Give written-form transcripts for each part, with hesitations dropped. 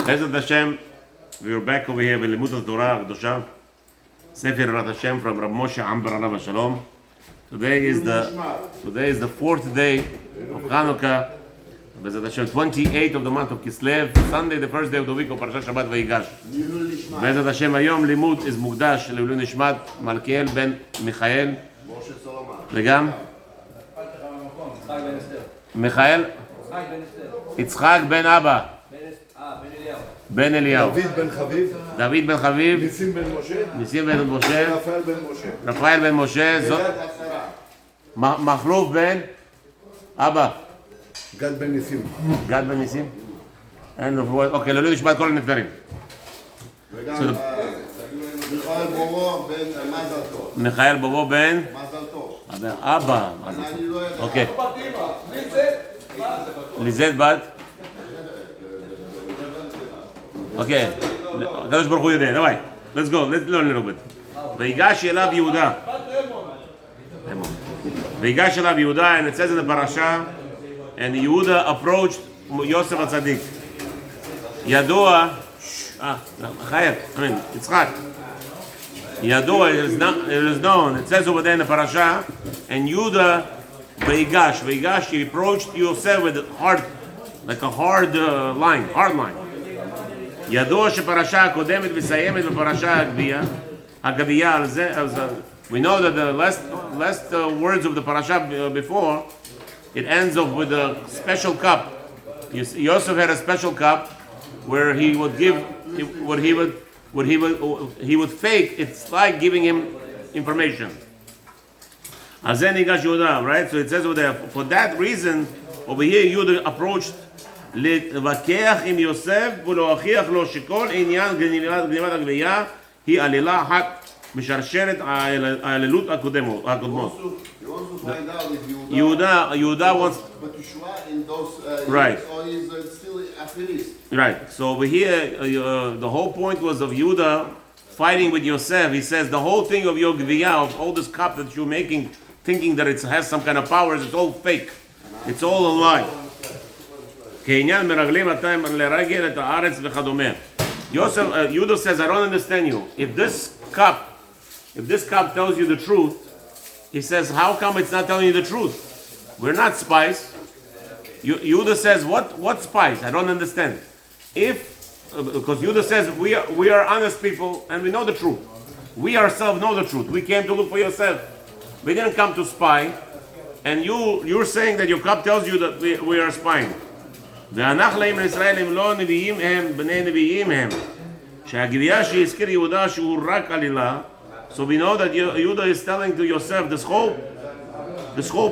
Bezat Hashem, we are back over here with Limud Torah Kedusha, Sefer Yirat Hashem from Rav Moshe Amber Alav Shalom. Today is the fourth day of Hanukkah. Bezat Hashem, 28th of the month of Kislev, Sunday, the first day of the week of Parashat Shabbat Vayigash. Bezat Hashem, Hayom Limud is Mukdash Leilui Nishmat Malkiel ben Michael. וגם מיכאל יצחק בן אבא בן אליהו דוד בן חביב ניסים בן משה רפאל בן משה מחלוף בן אבא גד בן ניסים אוקיי, לא נשמע את כל הנפטרים. מיכאל בובו בן אבא, אוקיי. ליזט בת. אוקיי. הקדוש ברוך הוא יודע, דווי. Let's go, let's learn a little bit. ויגש אליו יהודה. ויגש אליו יהודה, and it says in the parasha, and Yehuda approached Yosef HaTzadik. ידוע, יצחק. Yadua, it is known, it says over there in the parasha, and Yehuda, Veigash, he approached Yosef with a hard line. Yadua sheparasha kodemet v'sayemet v'parasha Hagaviyah, we know that the last words of the parasha before, it ends up with a special cup. Yosef had a special cup where he would give what he would fake. It's like giving him information. Right? So it says over there, for that reason, over here Yehuda approached להתווכח עם יוסף ולהוכיח לו שכל עניין גניבת הגבייה היא עלילה אחת משרשרת העלילות הקודמות. You want to find out if Yehuda wants. But Yeshua in those right. Or is still atheist. Right. So over here, the whole point was of Yehuda fighting with Yosef. He says the whole thing of your gviyah, of all this cup that you're making, thinking that it has some kind of powers, it's all fake. It's all a lie. Yehuda says, I don't understand you. If this cup tells you the truth, he says, how come it's not telling you the truth? We're not spies. Yehuda says, what spies? I don't understand. Because Yehuda says, we are honest people and we know the truth. We ourselves know the truth. We came to look for Yosef. We didn't come to spy. And you're saying that your cup tells you that we are spying. ואנחנו להם לישראל הם לא נביאים הם, בני נביאים הם. שהגבייה שהזכיר יהודה שהוא רק עלילה. So we know that Yehuda is telling to Yosef, this whole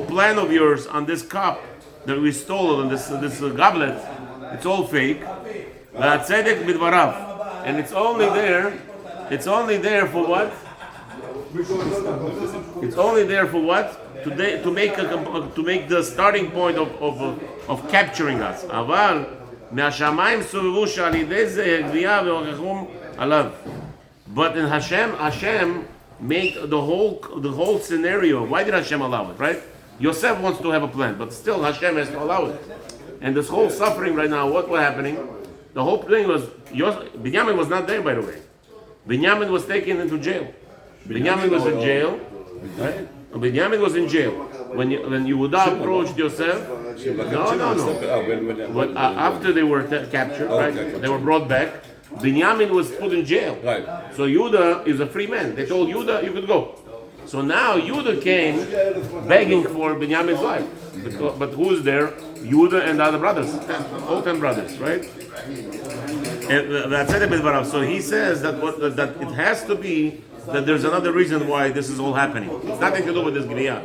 plan of yours on this cup that we stole, on this goblet, it's all fake. והצדק בדבריו. And it's only there for what? It's only there for what? To make the starting point of capturing us. אבל מהשמיים סובבו שעל ידי זה הגבייה והוכחום עליו. But in Hashem made the whole scenario. Why did Hashem allow it, right? Yosef wants to have a plan, but still Hashem has to allow it. And this whole suffering right now, what was happening? The whole thing was, Binyamin was not there, by the way. Binyamin was taken into jail. Binyamin was in jail, right? Binyamin was in jail. When Yehuda approached Yosef, no. But after they were captured, right? They were brought back. Binyamin was put in jail. Right. So Yehuda is a free man. They told Yehuda, you could go. So now Yehuda came begging for Binyamin's life. But who's there? Yehuda and the other brothers. All 10 brothers, right? So he says that it has to be that there's another reason why this is all happening. It's nothing to do with this Gviyah.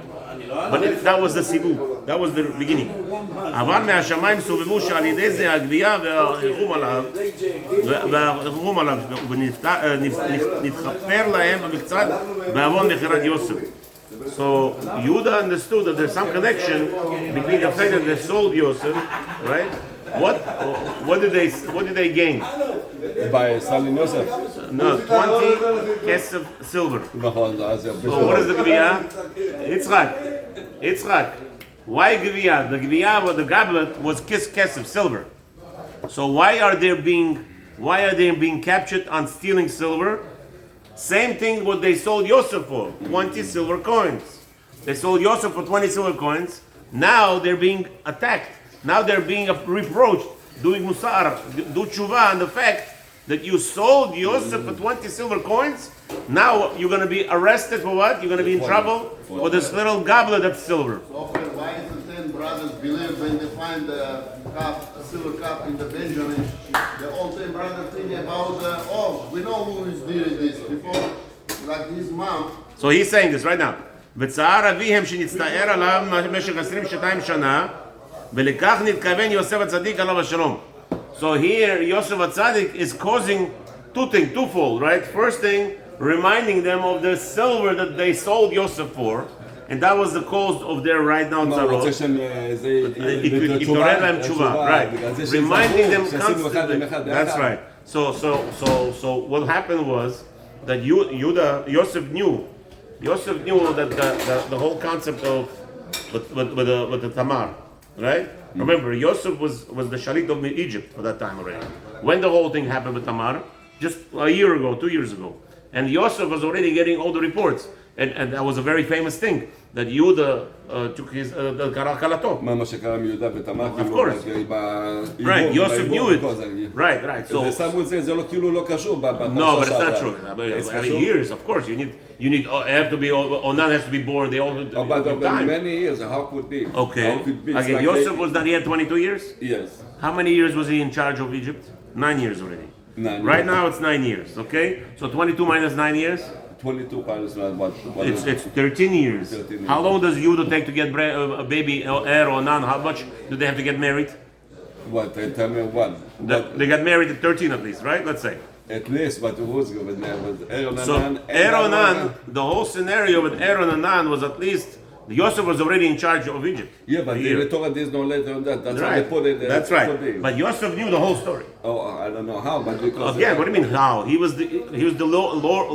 But that was the sibu. That was the beginning. אבל מהשמיים סובבו שעל ידי זה הגבייה והרחום עליו ונתחפר להם במקצת בעוון מכירת יוסף. So Yehuda understood that there's some connection between the fact that they sold Yosef, right? What did they gain? By selling Yosef? No, 20 kesef silver. So what is the gviyah? Yitzchak. Why gviyah? The gviyah, the goblet was kesef silver. So why are there being Why are they being captured on stealing silver? Same thing what they sold Yosef for, 20 silver coins. They sold Yosef for 20 silver coins. Now they're being attacked. Now they're being reproached, doing musar, do tshuva on the fact that you sold Yosef for 20 silver coins. Now you're going to be arrested for what? You're going to be in trouble for this little goblet of silver. So why is the 10 brothers believe when they find the cup, a silver cup in the Benjamin, the all 10 brothers think about, we know who is doing this before, like his mom. So he's saying this right now. וצער אביהם שנצטער עליו במשך 22 שנה, ולכך נתכוון יוסף הצדיק עליו השלום. So here Yosef HaTzadik is causing twofold, right? First thing, reminding them of the silver that they sold Yosef for, and that was the cause of their right now tzarot. Right? Reminding them constantly. That's right. So what happened was that Yosef knew that the whole concept of with the Tamar, right? Remember, Yosef was the Shalit of Egypt for that time already. When the whole thing happened with Tamar, just a year ago, 2 years ago, and Yosef was already getting all the reports, and that was a very famous thing that Yehuda took his the Kalato. Of course, right? Yosef knew it. Right. So some would say no, but it's not true. I mean, years, of course, you need have to be Onan has to be born. They all but time. many years. How could be? Okay. How could be? Again, Like Yosef was not yet 22 years. Yes. How many years was he in charge of Egypt? 9 years already. 9 Right years. now it's 9 years. Okay, so 22 minus 9 years. 22 pounds. What It's 13 years. 13 years. How long does Yehuda take to get a baby heir or none? How much do they have to get married? What? Tell me what? They got married at 13 at least, right? Let's say. At least, but who's good with Aaron So Aaron, the whole scenario with Aaron and Nan was at least Yosef was already in charge of Egypt. Yeah, but the Torah is no later on that. That's why Right. they put it. That's right. But Yosef knew the whole story. Oh, I don't know how, but because Again, what do you mean how? He was the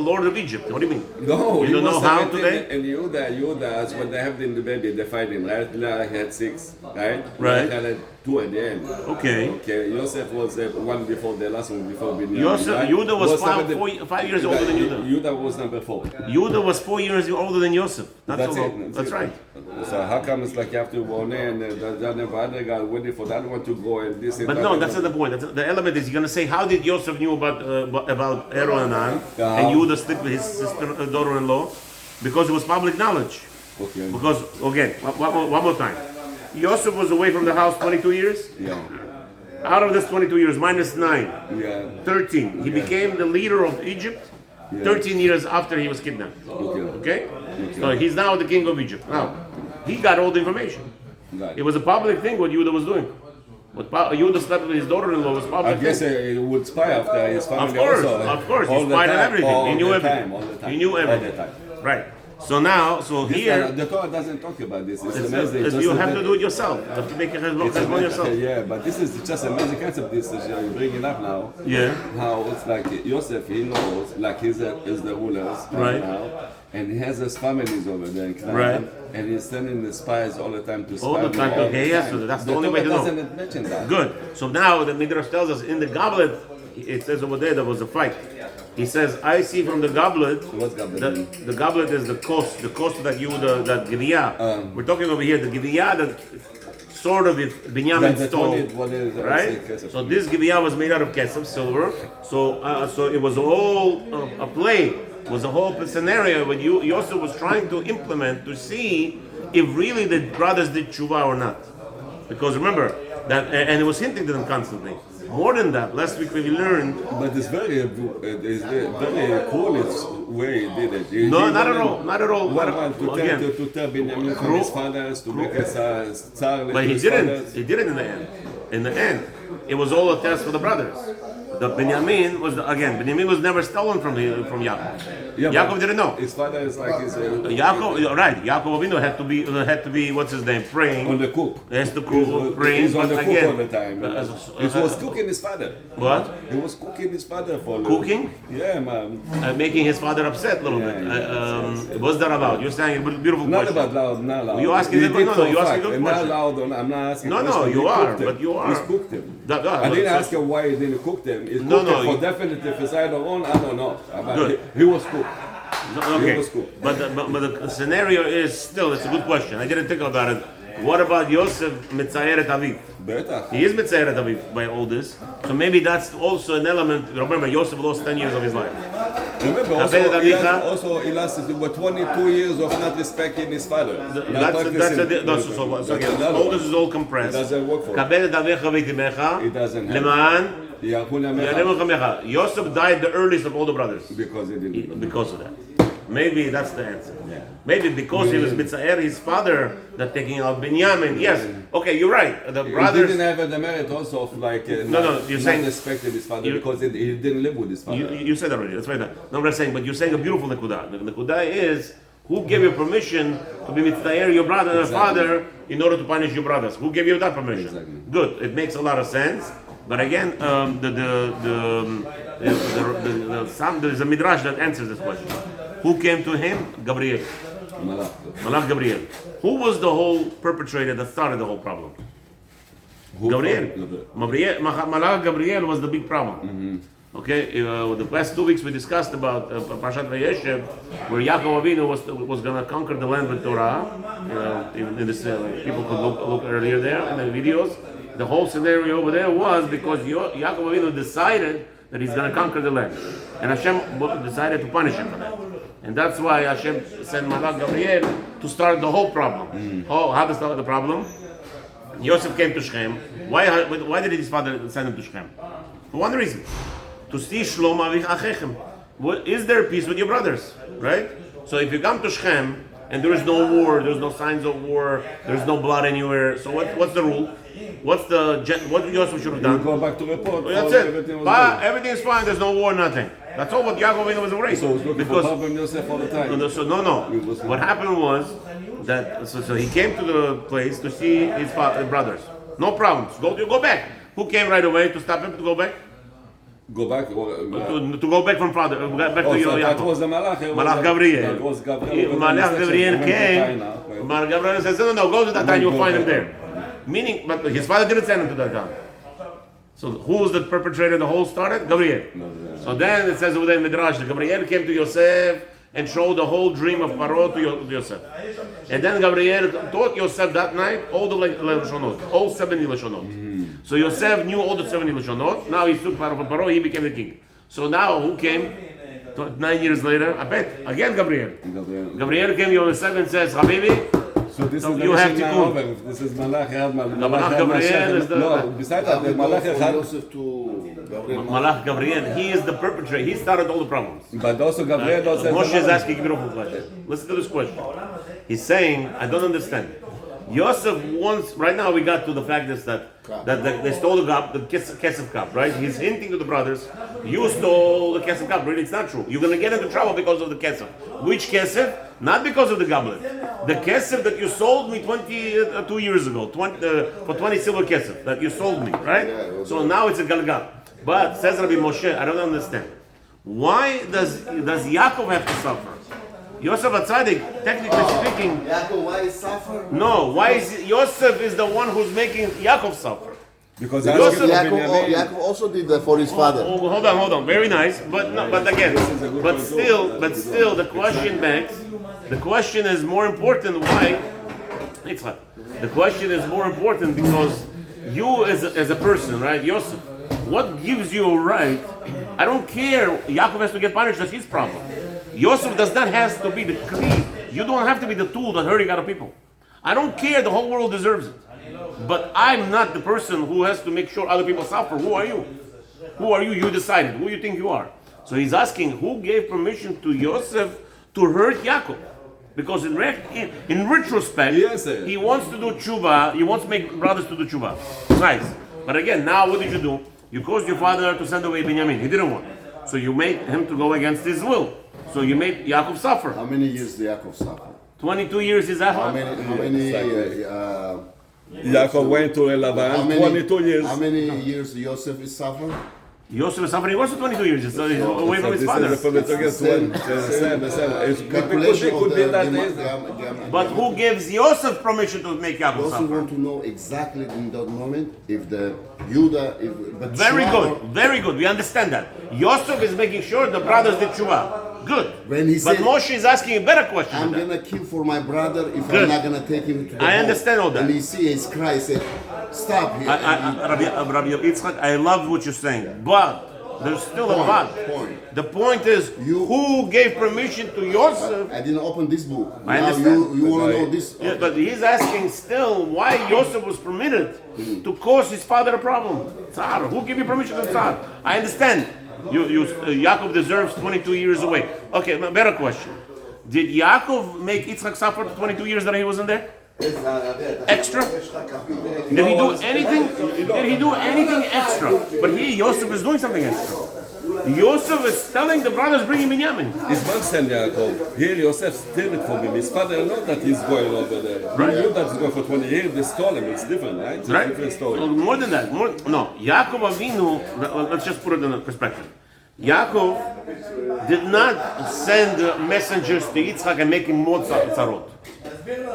Lord of Egypt. What do you mean? no, You he don't was know how 17, today? And Yehuda, when they have the baby, they fighting, right? Leah had 6, right? Right. Leah had 2 at the end. Okay. Okay. Yosef was one before the last one before Binyamin. Yosef, right? Yehuda was number 5 years older than Yehuda. Yehuda was number 4. Yehuda was 4 years older than Yosef. That's so it. That's right. So how come it's like you have to go on and the other guy waiting for the other one to go and this and But that no, and that's that. not the point. The element is you're going to say, how did Yosef knew about Aaron and Nan, Yeah. and Yehuda slept with his sister, daughter-in-law? Because it was public knowledge. Okay. Because, again, one more time. Yosef was away from the house 22 years. Yeah. Out of this 22 years, minus 9, Yeah. 13. He became the leader of Egypt 13 years after he was kidnapped. Okay? So he's now the king of Egypt. Now, he got all the information. Right. It was a public thing what Yehuda was doing. What Yehuda slept with his daughter-in-law was I public guess thing. he would spy after his family Of also. course, he All the spied on time, everything. all He knew the everything. time, all the time. He knew All everything. the time. Right. So now, here, The Torah doesn't talk about this. It's it's- amazing. it's- Just you a have to bit- do it yourself. You have to make it It's cheshbon yourself. Yeah, but this is just amazing concept. This is you bring it up now. Yeah. How it's like Yosef, he knows, like he's the rulers Right. now, and he has his families over there in Canaan, Right. and he's sending the spies all the time to spy. All the them time. all Okay, the yes, time. so that's the only Torah way to know. doesn't mention that. Good. So now the Midrash tells us in the goblet, it says over there was a fight. He says, I see from the goblet, What's goblet mean? the goblet is the coast that that Giviyah. We're talking over here, the Giviyah that sort of Binyamin That's stole. what is Right? So this Giviyah was made out of kesef, silver. So it was all a play. It was a whole scenario when Yosef was trying to implement to see if really the brothers did tshuva or not. Because remember that, and it was hinting to them constantly. More than that, last week we learned. But it's very cool way he did it. No, not at all. Not at all. Again, To tell Benjamin from his fathers, to make us tsar. but he didn't. He did it in the end. In the end, it was all a test for the brothers. The Benjamin was Benjamin was never stolen from Yaakov. Yeah, Yaakov but didn't know. His father is like his Yaakov, right? Yaakov Avinu had to be what's his name, praying. on the cook. He has to cook, praying. He's on But the cook again, all the time. He was cooking his father. What? He was cooking his father for Cooking? Yeah, man. Making his father upset a little bit. What's that about? You're saying a beautiful Not question. about loud, not loud. You asking He him? did No, for you a asking fact. a good And not question. loud, I'm not asking. No, question. you He are, cooked him. but you are. He's cooked him. I didn't ask him why he didn't cook them. He No, cooked no, them for he- definitive his either own, I don't know. But Good. he was cooked. Okay, He was cool. but the scenario is still, it's a good question. I didn't think about it. What about Yosef Mitzayer et Aviv? Better. He is Mitzayer et Aviv by all this. So maybe that's also an element. Remember, Yosef lost 10 years of his life. Remember, also he lasted about 22 years of not respecting his father. So again, all this is all compressed. It doesn't work for him. Kabed et Avicha v'itimecha, It doesn't happen. leman Yahuna yaremu chamecha. Yosef died the earliest of all the brothers because he didn't. because of that. Maybe that's the answer. Maybe because he was Mitzayer, his father, that taking out Binyamin. Yes, okay, you're right. The He brothers. didn't have the merit also of like No, you're saying- not respecting his father you- because he didn't live with his father. You said that already. That's right. No, what I'm saying, but you're saying a beautiful nekuda. The nekuda is who gave you permission to be mitzayer your brother and father in order to punish your brothers? Who gave you that permission? Exactly. Good. It makes a lot of sense. But again, there's a midrash that answers this question. Who came to him? Gabriel. Malach. Malach Gabriel. Who was the whole perpetrator that started the whole problem? Gabriel. Malach Gabriel was the big problem. Okay, the past 2 weeks we discussed about Parashat Vayeshev, where Yaakov Avinu was going to conquer the land with Torah. In this, people could look earlier there in the videos. The whole scenario over there was because Yaakov Avinu decided that he's going to conquer the land, and Hashem decided to punish him for that. And that's why Hashem sent Malach Gabriel to start the whole problem. How to start the problem? Yosef came to Shechem. Why did his father send him to Shechem? For one reason. To see Shlom Avich Achechem. Is there peace with your brothers? Right? So if you come to Shechem and there is no war, there's no signs of war, there's no blood anywhere, so what's the rule? What Yosef should have done? Go back to report. That's Everything it. was good. Everything is fine, there's no war, nothing. That's all what Yaakov Avinu was raised. So he was looking for problem Yosef all the time. No. What happened was that so he came to the place to see his brothers. No problems. Go back. Who came right away to stop him to go back? Go back. To go back from father, back to So that Yaakov. was the Malach. Malach Gabriel. That was Gabriel. Malach Gabriel came. Malach Gabriel says, no, go to that town, you'll find him there. Meaning, but his father didn't send him to that town. So who was the perpetrator? The whole started? Gabriel. So then it says over there in Midrash, that Gabriel came to Yosef and showed the whole dream of Paro to Yosef. And then Gabriel taught Yosef that night all the Lashonot, all 70 Lashonot. So Yosef knew all the 70 Lashonot. Now he took Paro, he became the king. So now who came? 9 years later, I bet, again Gabriel. Gabriel came to Yosef and says, Habibi, So this So is you the have mission to now cook. over. This is Malach Malach Malach Gabriel is the- No, besides that, the Malach From Echad, Yosef to Gabriel. Malach Gabriel, he is the perpetrator. He started all the problems. but also Gabriel also Moshe is asking a beautiful question. Listen to this question. He's saying, I don't understand. Yosef wants, right now we got to the fact is that they stole the cup, the kesef cup, right? He's hinting to the brothers, you stole the kesef cup. Really, it's not true. You're going to get into trouble because of the kesef. Which kesef? Not because of the goblet. The kesef that you sold me 22 years ago, for 20 silver kesef that you sold me, right? So now it's a galgal. But says Rabbi Moshe, I don't understand. Why does Yaakov have to suffer? Yosef Atzadik, technically speaking, Yaakov, why suffer? no. Why is Yosef is the one who's making Yaakov suffer? because Yosef- Yaakov also did that for his father. Oh, hold on. Very nice, but no, but again, but still, the question begs. The question is more important. Why? Yitzchak. The question is more important because you, as a person, right, Yosef, what gives you a right? I don't care. Yaakov has to get punished. That's his problem. Yosef does not have to be the kli. You don't have to be the tool that hurting other people. I don't care. The whole world deserves it. But I'm not the person who has to make sure other people suffer. Who are you? Who are you? You decided. Who you think you are? So he's asking, who gave permission to Yosef to hurt Yaakov? Because in retrospect, Yes, he wants to do tshuva. He wants to make brothers to do tshuva. Nice. But again, now what did you do? You caused your father to send away Binyamin. He didn't want. So you made him to go against his will. So you made Yaakov suffer. How many years did Yaakov suffer? 22 years is How that? many Yaakov went to how Lavan many 22 years. How many years Yosef is suffering? Yosef is suffering also 22 years. He's away from his father. But who gives Yosef permission to make Yaakov You also suffer? want to know exactly in that moment if the Judah, but Very good, very good. We understand that. Yosef is making sure the brothers did tshuva. Good. When he But said, Moshe is asking a better question. I'm than that. gonna kill for my brother if Good. I'm not gonna take him to the I home. understand all that. And he see his cry, said, stop here. Rabbi Yitzchak, I love what you're saying, but there's still a but. Point. The point is, who gave permission to Yosef? I didn't open this book. I Now understand. you want to know this. Yeah, but he's asking still why Yosef was permitted to cause his father a problem. Tsar, who gave you permission to Tsar? I understand. Yaakov deserves 22 years away. Okay, a better question. Did Yaakov make Yitzchak suffer 22 years that he wasn't there? Extra? Did he do anything? Did he do anything extra? But here Yosef is doing something extra. Yosef is telling the brothers, bring him Binyamin. His mom sent Yaakov. Here Yosef steal it from him. His father knows that he's going over there. Right. He knew that he's going for 20 years. They stole him. It's different, right? It's a Right? different story. More than that. No. Yaakov Avinu, let's just put it in perspective. Yaakov did not send messengers to Yitzchak and make him more tzarot.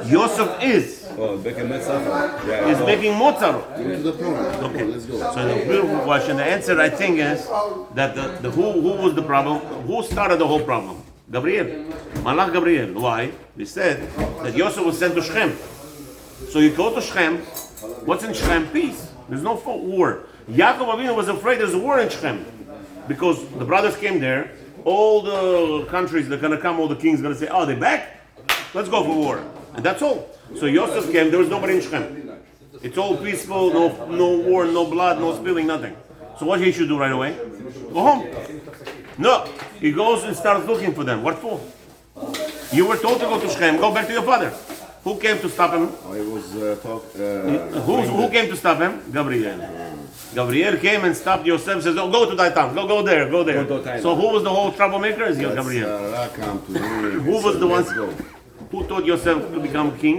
Yosef is Making yeah, making more tzarot. To the point. Okay. Let's go. So the beautiful question, the answer I think is that the who was the problem? Who started the whole problem? Gabriel. Malach Gabriel. Why? We said that Yosef was sent to Shechem. So you go to Shechem. What's in Shechem? Peace. There's no war. Yaakov Avinu was afraid there's a war in Shechem because the brothers came there. All the countries they're gonna come. All the kings are gonna say, "Oh, they back? Let's go for war." And that's all. So Yosef came. There was nobody in Shechem. It's all peaceful. No war. No blood. No spilling. Nothing. So what he should do right away? Go home. No. He goes and starts looking for them. What for? You were told to go to Shechem. Go back to your father. Who came to stop him? I was Who came to stop him? Gabriel. Gabriel came and stopped Yosef. Says, "Oh, go to thy town. Go there. Go there." So who was the whole troublemaker? Is Gabriel. Who was the one who taught Yosef to become king?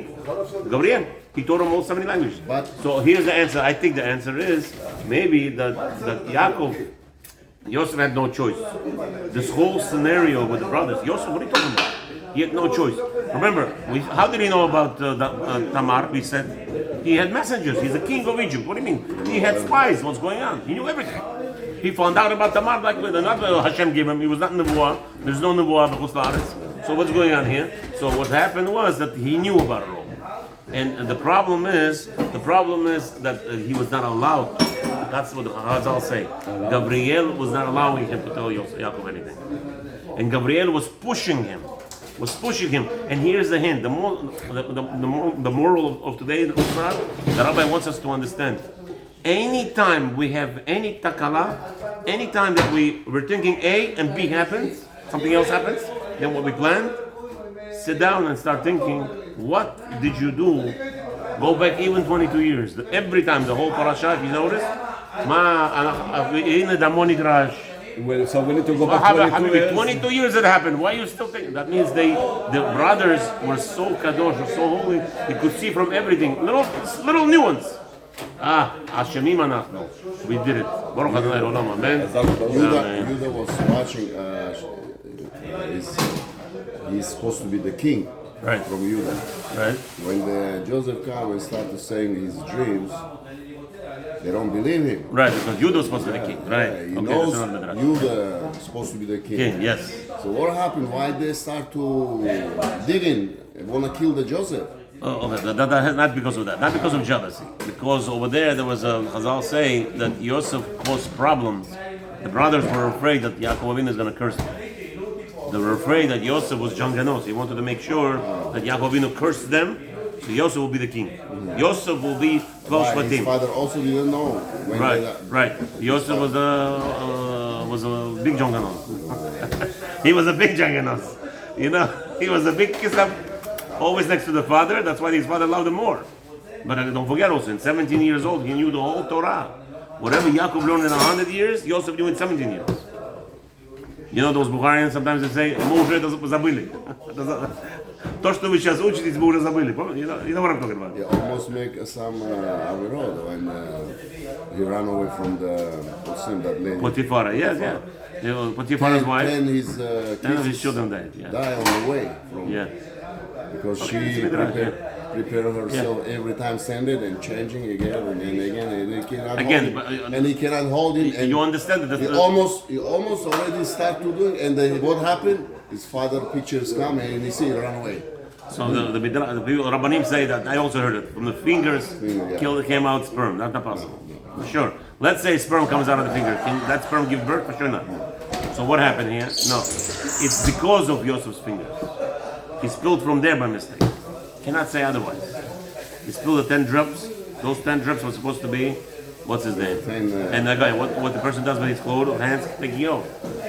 Gabriel. He taught him all 70 languages. So here's the answer. I think the answer is maybe that Yosef had no choice. This whole scenario with the brothers. Yosef, what are you talking about? He had no choice. Remember, how did he know about Tamar? We said he had messengers. He's the king of Egypt. What do you mean? He had spies. What's going on? He knew everything. He found out about Tamar like not HaShem gave him. He was not Nevuah. There's no Nevuah b'chutz la'aretz. So what's going on here? So what happened was that he knew about it all. And the problem is that he was not allowed. That's what the Chazal say. Gabriel was not allowing him to tell Yaakov anything. And Gabriel was pushing him. And here's the hint. The moral of today, the Rabbi wants us to understand. Anytime we have any takala, anytime that we're thinking A and B happens, something else happens than what we planned, sit down and start thinking, what did you do? Go back even 22 years. Every time, the whole parasha, if you notice, so we need to go back 22 years. 22 years it happened. Why are you still thinking? That means the brothers were so kadosh, were so holy, they could see from everything. Little nuance. Hashemim anachnu. We did it. Baruch Adonai Olam. Amen. Judah was watching. He's supposed to be the king from Judah. Right. When Joseph came and started saying his dreams, they don't believe him. Right, because Judah was supposed to be the king. Right. He knows Judah is supposed to be the king. Yes. So what happened? Why they start to dig in and want to kill the Joseph? Okay. That not because of that. Not because of jealousy. Because over there was a Chazal say that Yosef caused problems. The brothers were afraid that Yaakov Avinu is going to curse them. They were afraid that Yosef was janganos. He wanted to make sure that Yaakov Avinu cursed them, so Yosef will be the king. Yosef will be close with him. His father also didn't know. Right. Yosef was a big janganos. He was a big janganos. He was a big kisab, always next to the father. That's why his father loved him more. But don't forget also, in 17 years old, he knew the whole Torah. Whatever Yaakov learned in 100 years, Yosef knew in 17 years. You know those Bulgarians sometimes they say, Moshe doesn't zabili. То, что вы сейчас учитесь, вы уже забыли. You know what I'm talking about? He almost make some averod when he ran away from the Muslim that lady. Potiphar, yes, yeah. Potiphar's wife, Then his 10 of his kids children died. Yeah. die on the way from Yeah. because Okay, she it's midrash, prepare herself every time, send it and changing again and again, and he cannot Again, hold but, it, and he cannot hold it. And You understand that he almost already start to doing, and then what happened? His father pictures come and he see run away. so the people, Rabbanim say that, I also heard it, from the fingers yeah. came out sperm. That's not possible. For sure. Let's say sperm comes out of the finger. Can that sperm give birth? For sure not. So what happened here? No. It's because of Yosef's fingers. He spilled from there by mistake. Cannot say otherwise. He spilled the 10 drops. Those 10 drops were supposed to be, what's his name? And the guy, what the person does with his clothes, hands, taking off.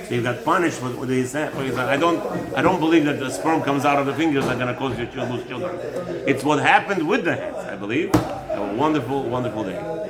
So you got punished with his hand. I don't believe that the sperm comes out of the fingers are going to cause you to lose children. It's what happened with the hands, I believe. A wonderful, wonderful day.